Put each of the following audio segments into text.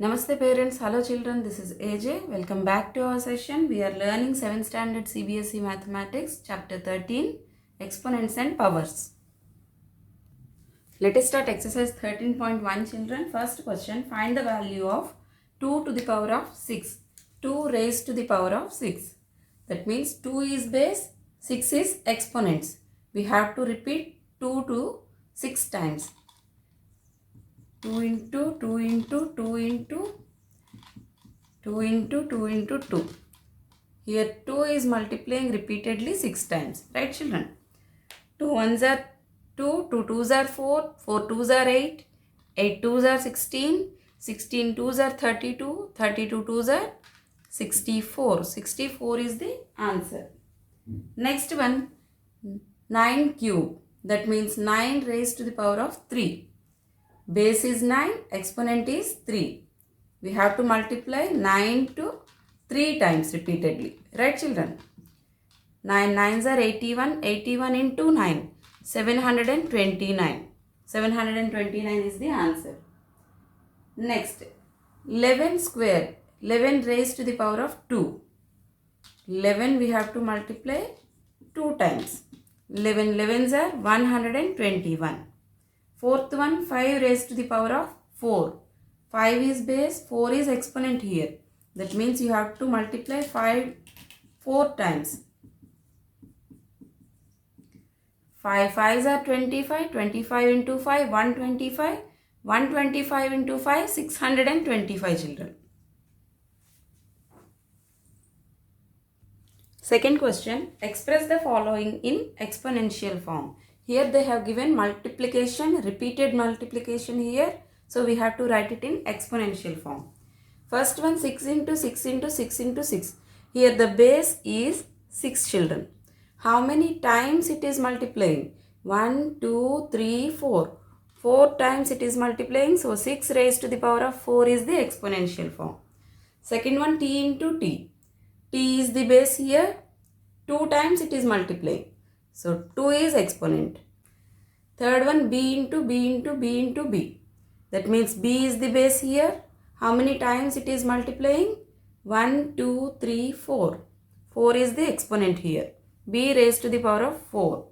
Namaste parents, hello children, this is AJ. Welcome back to our session. We are learning 7th standard CBSE Mathematics, chapter 13, Exponents and Powers. Let us start exercise 13.1 children. First question, find the value of 2 to the power of 6. 2 raised to the power of 6. That means 2 is base, 6 is exponents. We have to repeat 2 to 6 times. 2 into 2 into 2 into 2 into 2 into 2. Here 2 is multiplying repeatedly 6 times. Right children? 2 ones are 2, 2 twos are 4, 4 twos are 8, 8 twos are 16, 16 twos are 32, 32 twos are 64. 64 is the answer. Next one, 9 cube. That means 9 raised to the power of 3. Base is 9, exponent is 3. We have to multiply 9 to 3 times repeatedly. Right children? 9 nines are 81. 81 into 9. 729. 729 is the answer. Next. 11 square. 11 raised to the power of 2. 11 we have to multiply 2 times. 11 11s are 121. Fourth one, 5 raised to the power of 4. 5 is base, 4 is exponent here. That means you have to multiply 5 4 times. 5 5s are 25. 25 into 5, 125. 125 into 5, 625 children. Second question, express the following in exponential form. Here they have given multiplication, repeated multiplication here. So we have to write it in exponential form. First one, 6 into 6 into 6 into 6. Here the base is 6 children. How many times it is multiplying? 1, 2, 3, 4. 4 times it is multiplying. So 6 raised to the power of 4 is the exponential form. Second one, t into t. T is the base here. 2 times it is multiplying. So 2 is exponent. Third one, b into b into b into b. That means b is the base here. How many times it is multiplying? 1, 2, 3, 4. 4 is the exponent here. b raised to the power of 4.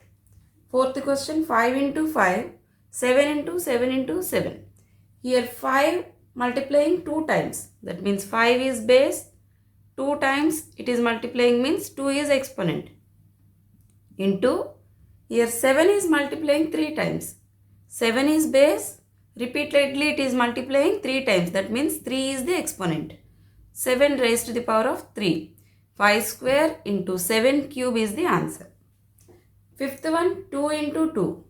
Fourth question, 5 into 5. 7 into 7 into 7. Here 5 multiplying 2 times. That means 5 is base. 2 times it is multiplying means 2 is exponent. Into here 7 is multiplying 3 times. 7 is base. Repeatedly it is multiplying 3 times. That means 3 is the exponent. 7 raised to the power of 3. 5 square into 7 cube is the answer. Fifth one, 2 into 2.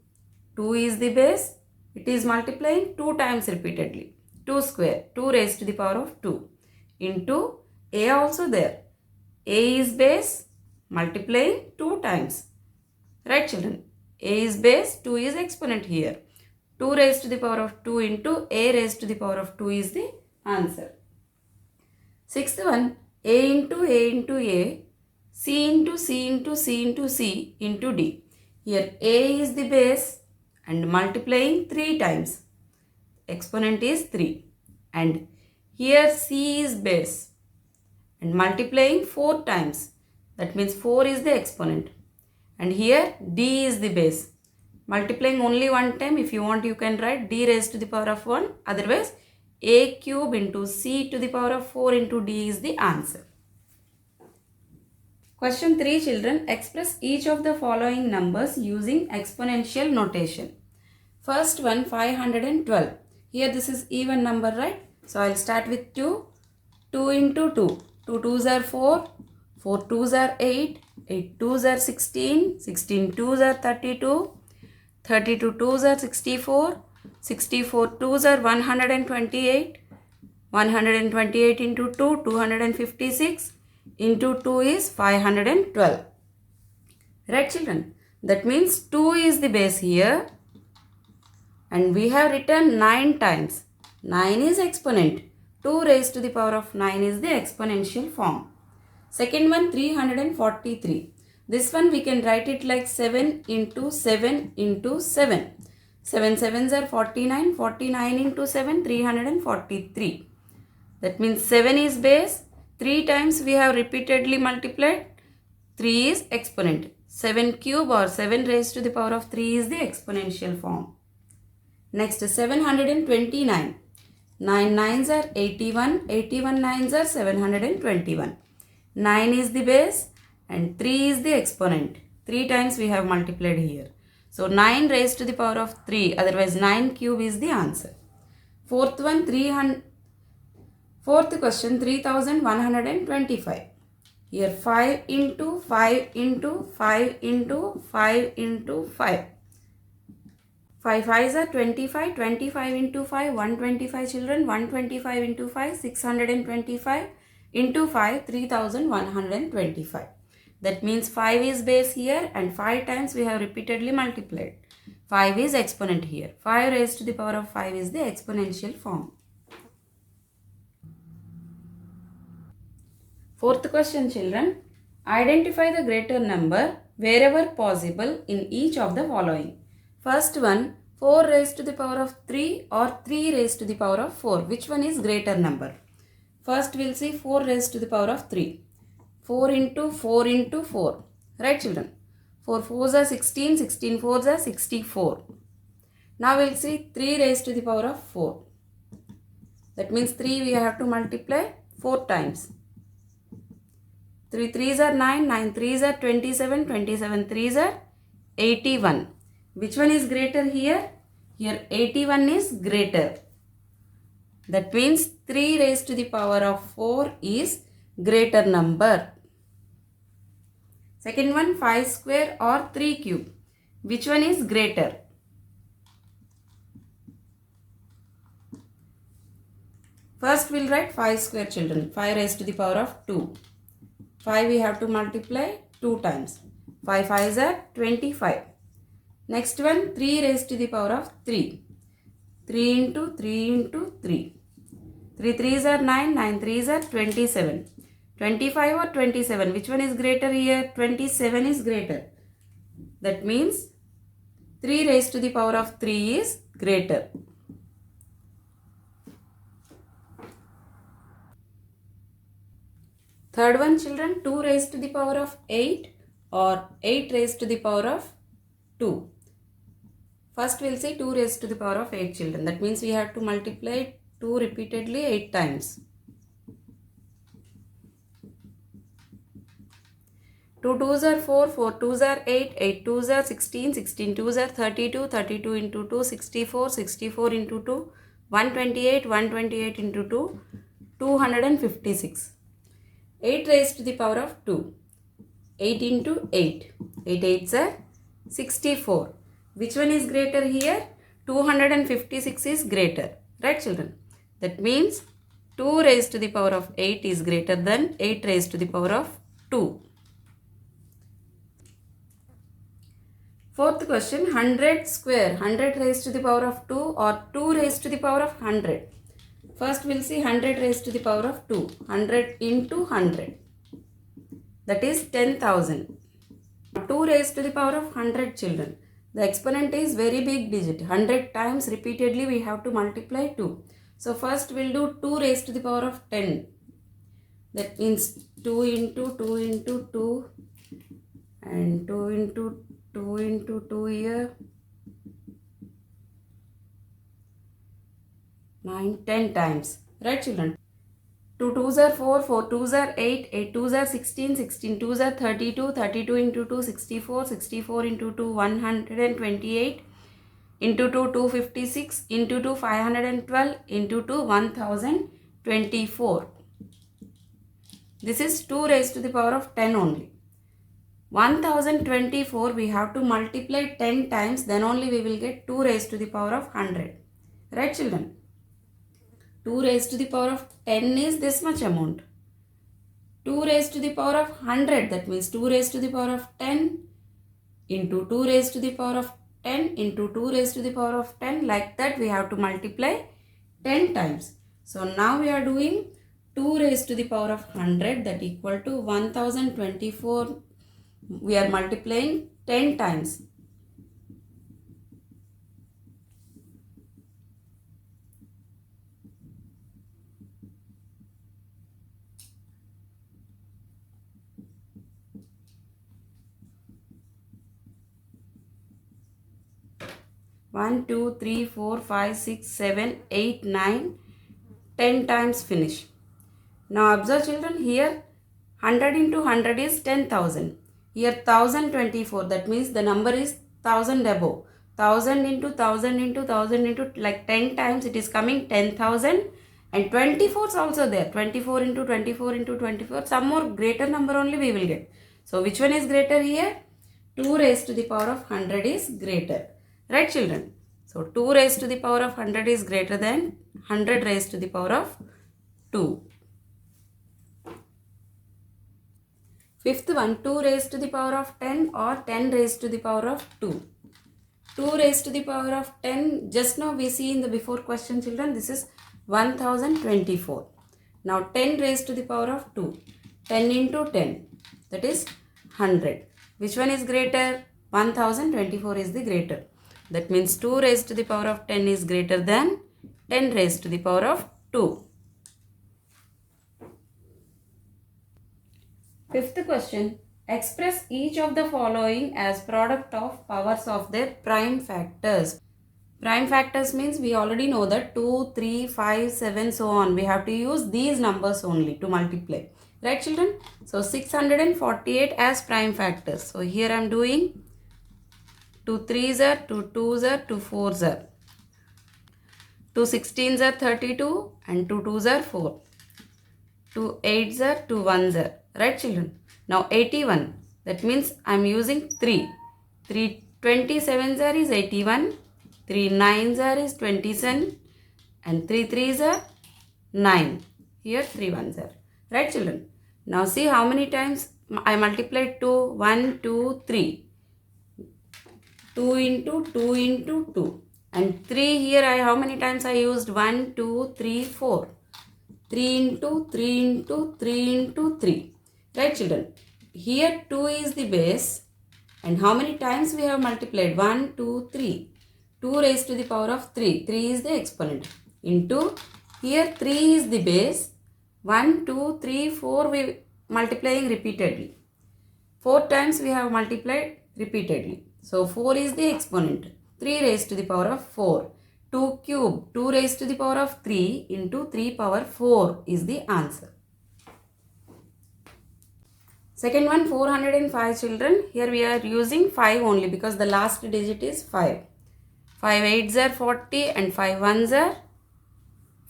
2 is the base. It is multiplying 2 times repeatedly. 2 square. 2 raised to the power of 2. Into a also there. A is base. Multiplying 2 times. Right children? A is base, 2 is exponent here. 2 raised to the power of 2 into a raised to the power of 2 is the answer. Sixth one, a into a, c into c into c into c into d. Here a is the base and multiplying 3 times. Exponent is 3. And here c is base and multiplying 4 times. That means 4 is the exponent. And here d is the base. Multiplying only one time. If you want, you can write d raised to the power of 1. Otherwise, a cube into c to the power of 4 into d is the answer. Question 3 children. Express each of the following numbers using exponential notation. First one, 512. Here this is even number, right? So I'll start with 2. 2 into 2. 2 twos are 4. 4 twos are 8. 8 twos are 16. 16 twos are 32. 32 twos are 64. 64 twos are 128. 128 into 2, 256. Into 2 is 512. Right children? That means 2 is the base here. And we have written 9 times. 9 is exponent. 2 raised to the power of 9 is the exponential form. Second one, 343. This one we can write it like 7 into 7 into 7. 7 sevens are 49. 49 into 7, 343. That means 7 is base. 3 times we have repeatedly multiplied. 3 is exponent. 7 cube or 7 raised to the power of 3 is the exponential form. Next 729. 9 nines are 81. 81 nines are 721. 9 is the base and 3 is the exponent. 3 times we have multiplied here. So 9 raised to the power of 3, otherwise 9 cube is the answer. Fourth question 3125. Here 5 into 5 into 5 into 5 into 5. 5 5s are 25, 25 into 5, 125 children, 125 into 5, 625 into 5, 3125. That means 5 is base here and 5 times we have repeatedly multiplied. 5 is exponent here. 5 raised to the power of 5 is the exponential form. Fourth question children. Identify the greater number wherever possible in each of the following. First one, 4 raised to the power of 3 or 3 raised to the power of 4. Which one is greater number? First we'll see 4 raised to the power of 3. 4 into 4 into 4. Right children? 4 4s are 16, 16 4s are 64. Now we'll see 3 raised to the power of 4. That means 3 we have to multiply 4 times. 3 3s are 9, 9 3s are 27, 27 3s are 81. Which one is greater here? Here 81 is greater. That means 3 raised to the power of 4 is greater number. Second one, 5 square or 3 cube. Which one is greater? First we'll write 5 square children. 5 raised to the power of 2. 5 we have to multiply 2 times. 5 5s are 25. Next one 3 raised to the power of 3. 3 into 3 into 3. 3 3s are 9, 9 3s are 27. 25 or 27, which one is greater here? 27 is greater. That means 3 raised to the power of 3 is greater. Third one children, 2 raised to the power of 8 or 8 raised to the power of 2. First we'll say 2 raised to the power of 8 children. That means we have to multiply 2 repeatedly 8 times. 2 2s are 4, 4 2s are 8, 8 2s are 16, 16 2s are 32, 32 into 2, 64, 64 into 2, 128, 128 into 2, 256. 8 raised to the power of 2. 8 into 8. 8 8s are 64. Which one is greater here? 256 is greater. Right children? That means 2 raised to the power of 8 is greater than 8 raised to the power of 2. Fourth question, 100 square. 100 raised to the power of 2 or 2 raised to the power of 100. First we'll see 100 raised to the power of 2. 100 into 100. That is 10,000. 2 raised to the power of 100 children. The exponent is very big digit. 100 times repeatedly we have to multiply 2. So first we'll do 2 raised to the power of 10. That means 2 into 2 into 2 and 2 into 2 into 2 here. 9, 10 times. Right children? 2 2s are 4, 4 2s are 8, 8 2s are 16, 16 2s are 32, 32 into 2, 64, 64 into 2, 128, into 2, 256, into 2, 512, into 2, 1024. This is 2 raised to the power of 10 only. 1024 we have to multiply 10 times, then only we will get 2 raised to the power of 100. Right children? 2 raised to the power of 10 is this much amount. 2 raised to the power of 100, that means 2 raised to the power of 10 into 2 raised to the power of 10 into 2 raised to the power of 10. Like that we have to multiply 10 times. So now we are doing 2 raised to the power of 100, that equal to 1024. We are multiplying 10 times. 1, 2, 3, 4, 5, 6, 7, 8, 9, 10 times finish. Now observe children, here 100 into 100 is 10,000. Here 1024, that means the number is 1000 above. 1000 into 1000 into 1000 into like 10 times it is coming 10,000, and 24 is also there. 24 into 24 into 24, some more greater number only we will get. So which one is greater here? 2 raised to the power of 100 is greater. Right children? So 2 raised to the power of 100 is greater than 100 raised to the power of 2. Fifth one, 2 raised to the power of 10 or 10 raised to the power of 2. 2 raised to the power of 10, just now we see in the before question children, this is 1024. Now 10 raised to the power of 2. 10 into 10, that is 100. Which one is greater? 1024 is the greater. That means 2 raised to the power of 10 is greater than 10 raised to the power of 2. Fifth question, express each of the following as product of powers of their prime factors. Prime factors means we already know that 2, 3, 5, 7, so on. We have to use these numbers only to multiply. Right children? So 648 as prime factors. So here I am doing 2 3s are, 2 2s are, 2 4s are. 2 16s are 32 and 2 2s are 4. 2 8s are, 2 1s are. Right children? Now 81. That means I am using 3. 3 27s are is 81. 3 9s are is 27. And 3 3s are 9. Here 3 1s are. Right children? Now see how many times I multiplied 2. 1, 2, 3. 2 into 2 into 2. And 3 here how many times I used? 1, 2, 3, 4. 3 into 3 into 3 into 3. Right children? Here 2 is the base. And how many times we have multiplied? 1, 2, 3. 2 raised to the power of 3. 3 is the exponent. Into here 3 is the base. 1, 2, 3, 4 we multiplying repeatedly. 4 times we have multiplied repeatedly. So 4 is the exponent. 3 raised to the power of 4. 2 cube. 2 raised to the power of 3 into 3 power 4 is the answer. Second one, 405 children. Here we are using 5 only because the last digit is 5. 5 8s are 40 and 5 1s are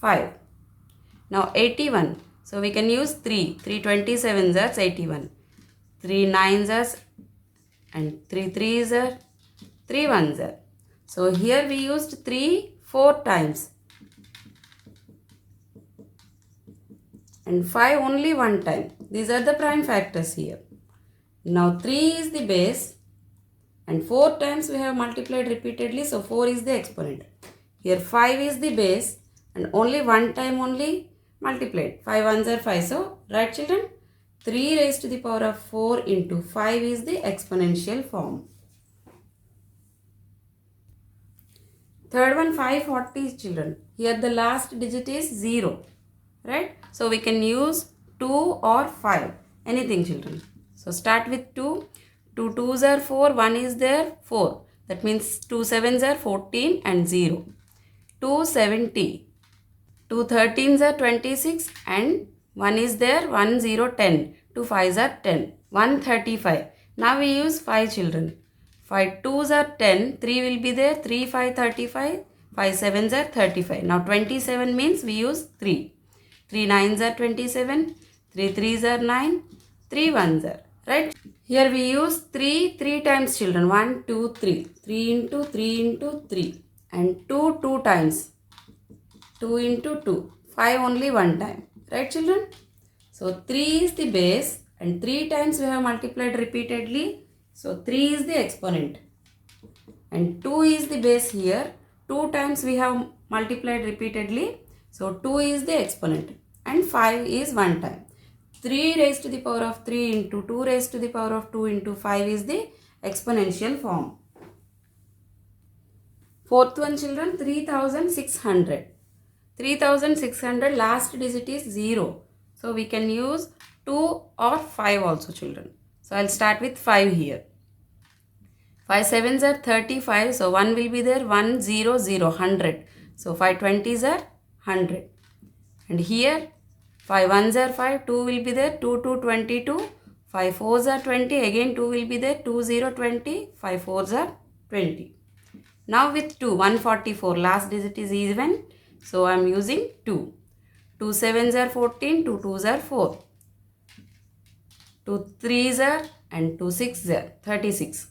5. Now 81. So we can use 3. 3 27s are 81. 3 9s are and 3 3s are 3 1s are. So here we used 3 4 times. And 5 only one time. These are the prime factors here. Now 3 is the base and 4 times we have multiplied repeatedly, so 4 is the exponent. Here 5 is the base and only one time only multiplied. 5 1s are 5. So right children? 3 raised to the power of 4 into 5 is the exponential form. Third one, 540 children. Here the last digit is 0. Right? So we can use 2 or 5. Anything children. So start with 2. 2 2s are 4. 1 is there 4. That means 2 7s are 14 and 0. 2 70. 2 13s are 26 and 1 is there 1 0 10. 2 5s are 10. 1 35. Now we use 5 children. 5 2s are 10. 3 will be there. 3 5 35. 5 7s are 35. Now 27 means we use 3. 3 9s are 27. 3 3s are 9. 3 1s are. Right? Here we use 3 times children. 1 2 3. 3 into 3 into 3. And 2 2 times. 2 into 2. 5 only one time. Right children? So 3 is the base and 3 times we have multiplied repeatedly. So 3 is the exponent. And 2 is the base here. 2 times we have multiplied repeatedly. So 2 is the exponent. And 5 is one time. 3 raised to the power of 3 into 2 raised to the power of 2 into 5 is the exponential form. Fourth one children, 3600. 3600 last digit is 0. So we can use 2 or 5 also children. So I'll start with 5 here. 5 sevens are 35, so 1 will be there, 1 0 0 100. So 5 20s are 100. And here 5 ones are 5, 2 will be there, 2 2 22, 5 fours are 20, again 2 will be there, 2 0 20, 5 fours are 20. Now with 2, 144, last digit is even, so I am using 2. 2 sevens are 14, 2 twos are 4. 2 threes are and 2 sixes are 36.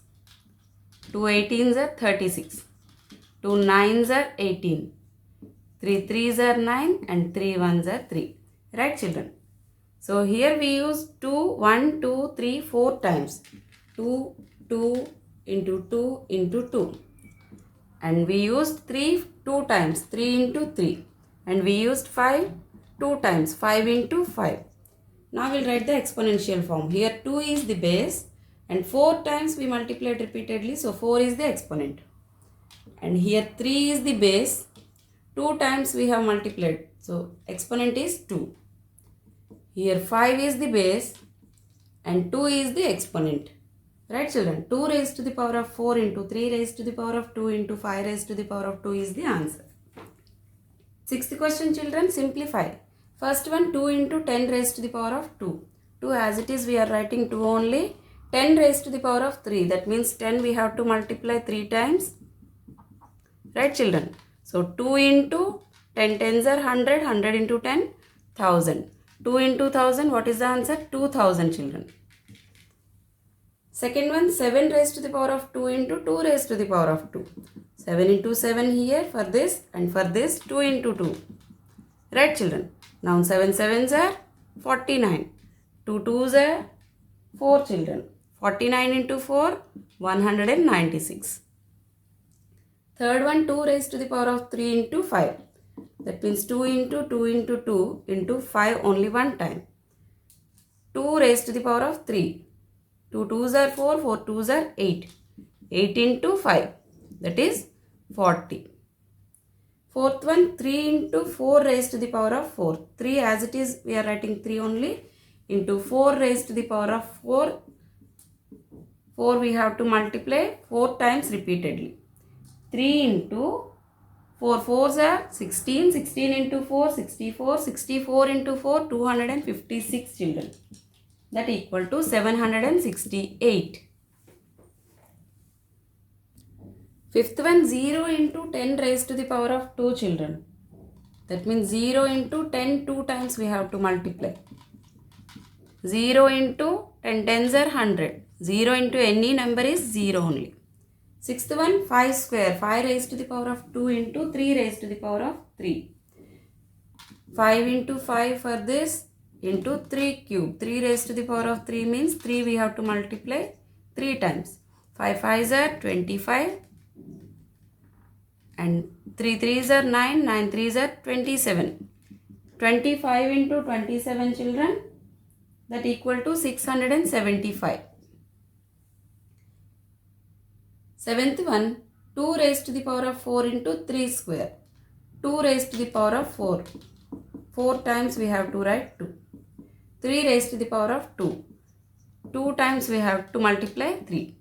2 18s are 36. 2 nines are 18. 3 threes are 9 and 3 ones are 3. Right, children? So here we use 2, 1, 2, 3, 4 times. 2, 2 into 2 into 2. And we used 3 2 times, 3 into 3. And we used 5 2 times, 5 into 5. Now we'll write the exponential form. Here 2 is the base and 4 times we multiplied repeatedly, so 4 is the exponent. And here 3 is the base, 2 times we have multiplied, so exponent is 2. Here 5 is the base and 2 is the exponent. Right, children? 2 raised to the power of 4 into 3 raised to the power of 2 into 5 raised to the power of 2 is the answer. Sixth question, children, simplify. First one, 2 into 10 raised to the power of 2. 2 as it is we are writing 2 only. 10 raised to the power of 3. That means 10 we have to multiply 3 times. Right, children? So 2 into 10 tens are 100. 100 into 10, 1000. 2 into 1000, what is the answer? 2000, children. Second one, 7 raised to the power of 2 into 2 raised to the power of 2. 7 into 7 here for this and for this 2 into 2. Right, children? Now 7 sevens are 49. 2 twos are 4, children. 49 into 4, 196. Third one, 2 raised to the power of 3 into 5. That means 2 into 2 into 2 into 5 only one time. 2 raised to the power of 3. 2 twos are 4, 4 twos are 8. 8 into 5, that is 40. Fourth one, 3 into 4 raised to the power of 4. 3 as it is, we are writing 3 only, into 4 raised to the power of 4. 4 we have to multiply 4 times repeatedly. 3 into 4 fours are 16. 16 into 4, 64. 64 into 4, 256, children. That equal to 768. Fifth one, 0 into 10 raised to the power of 2, children. That means 0 into 10 2 times we have to multiply. 0 into 10 tens are 100. 0 into any number is 0 only. Sixth one, 5 square. 5 raised to the power of 2 into 3 raised to the power of 3. 5 into 5 for this into 3 cube. 3 raised to the power of 3 means 3 we have to multiply 3 times. 5 5s are 25 and 3 3s are 9. 9 3s are 27. 25 into 27, children, that equal to 675. Seventh one, 2 raised to the power of 4 into 3 square. 2 raised to the power of 4. 4 times we have to write 2. 3 raised to the power of 2. 2 times we have to multiply 3.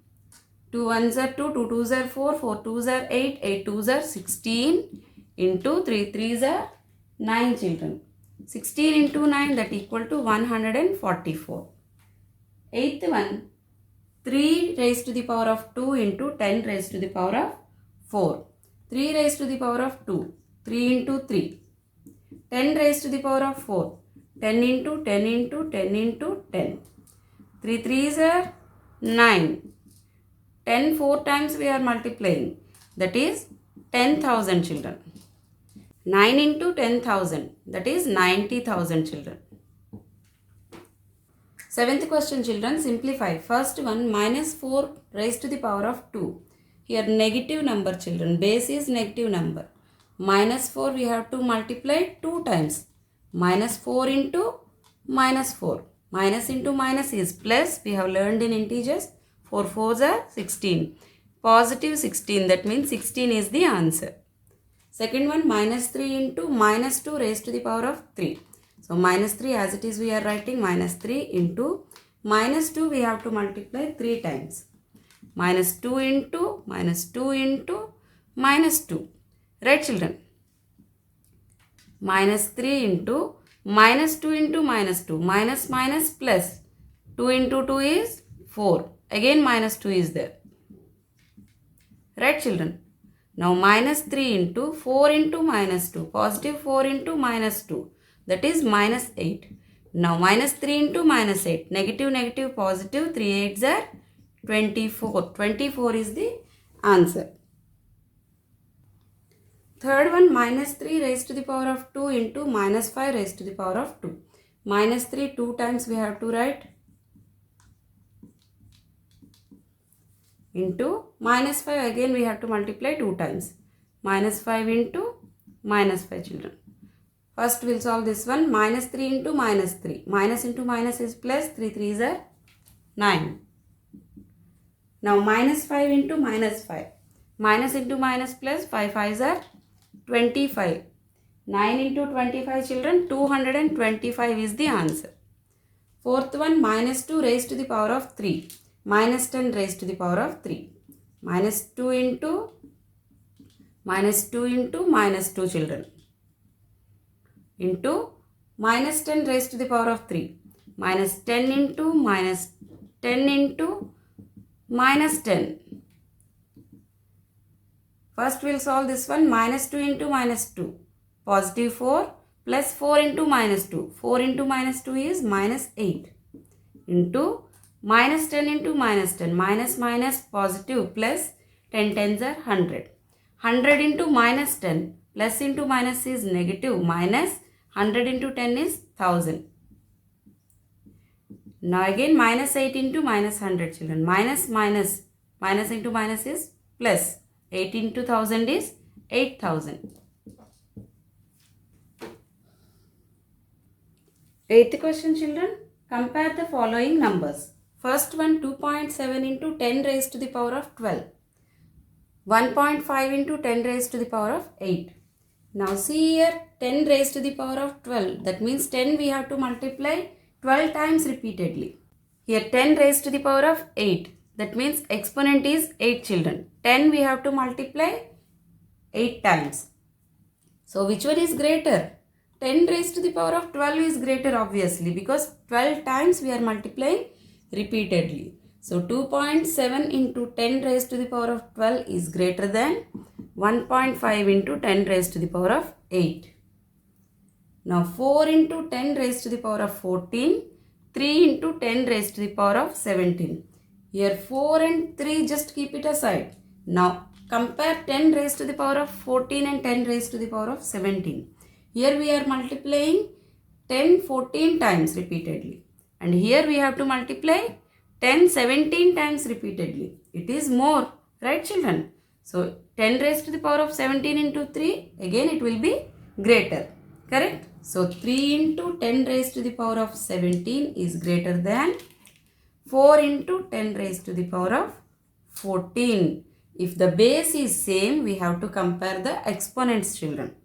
2 ones are 2, 2 twos are 4, 4 twos are 8, 8 twos are 16 into 3 threes are 9, children. 16 into 9, that equal to 144. Eighth one, 3 raised to the power of 2 into 10 raised to the power of 4. 3 raised to the power of 2. 3 into 3. 10 raised to the power of 4. 10 into 10 into 10 into 10. 3 threes are 9. 10 4 times we are multiplying. That is 10,000, children. 9 into 10,000. That is 90,000, children. Seventh question, children, simplify. First one, minus 4 raised to the power of 2. Here negative number, children. Base is negative number. Minus 4 we have to multiply 2 times. Minus 4 into minus 4. Minus into minus is plus. We have learned in integers. 4 4s are 16. Positive 16. That means 16 is the answer. Second one, minus 3 into minus 2 raised to the power of 3. So minus 3 as it is we are writing minus 3 into minus 2 we have to multiply 3 times. minus 2 into minus 2 into minus 2. Right children? Minus 3 into minus 2 into minus 2. Minus minus plus. 2 into 2 is 4. Again minus 2 is there. Right children? Now minus 3 into 4 into minus 2. Positive 4 into minus 2. That is minus 8. Now minus 3 into minus 8. Negative negative positive. 3 8s are 24. 24 is the answer. Third one, minus 3 raised to the power of 2 into minus 5 raised to the power of 2. Minus 3 2 times we have to write. Into minus 5 again we have to multiply 2 times. Minus 5 into minus 5 children. First we'll solve this one. Minus 3 into minus 3. Minus into minus is plus. 3 3s are 9. Now minus 5 into minus 5. Minus into minus plus. 5 5s are 25. 9 into 25 children. 225 is the answer. Fourth one, minus 2 raised to the power of 3. Minus 10 raised to the power of 3. Minus 2 into minus 2 children. Into minus 10 raised to the power of 3. Minus 10 into minus 10 into minus 10. First we will solve this one. Minus 2 into minus 2. Positive 4 plus 4 into minus 2. 4 into minus 2 is minus 8. Into minus 10 into minus 10. Minus minus positive plus 10 tens are 100. 100 into minus 10. Plus into minus is negative. Minus 100 into 10 is 1000. Now again minus 8 into minus 100 children. Minus minus. Minus into minus is plus. 8 into 1000 is 8000. Eighth question children. Compare the following numbers. First one 2.7 into 10 raised to the power of 12. 1.5 into 10 raised to the power of 8. Now see here 10 raised to the power of 12. That means 10 we have to multiply 12 times repeatedly. Here 10 raised to the power of 8. That means exponent is 8 children. 10 we have to multiply 8 times. So which one is greater? 10 raised to the power of 12 is greater obviously because 12 times we are multiplying repeatedly. So 2.7 into 10 raised to the power of 12 is greater than 1.5 into 10 raised to the power of 8. Now 4 into 10 raised to the power of 14. 3 into 10 raised to the power of 17. Here 4 and 3 just keep it aside. Now compare 10 raised to the power of 14 and 10 raised to the power of 17. Here we are multiplying 10 14 times repeatedly. And here we have to multiply 10 17 times repeatedly. It is more, right children? So 10 raised to the power of 17 into 3, again it will be greater. Correct? So 3 into 10 raised to the power of 17 is greater than 4 into 10 raised to the power of 14. If the base is same, we have to compare the exponents children.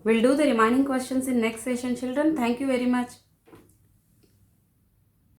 We'll do the remaining questions in next session children. Thank you very much.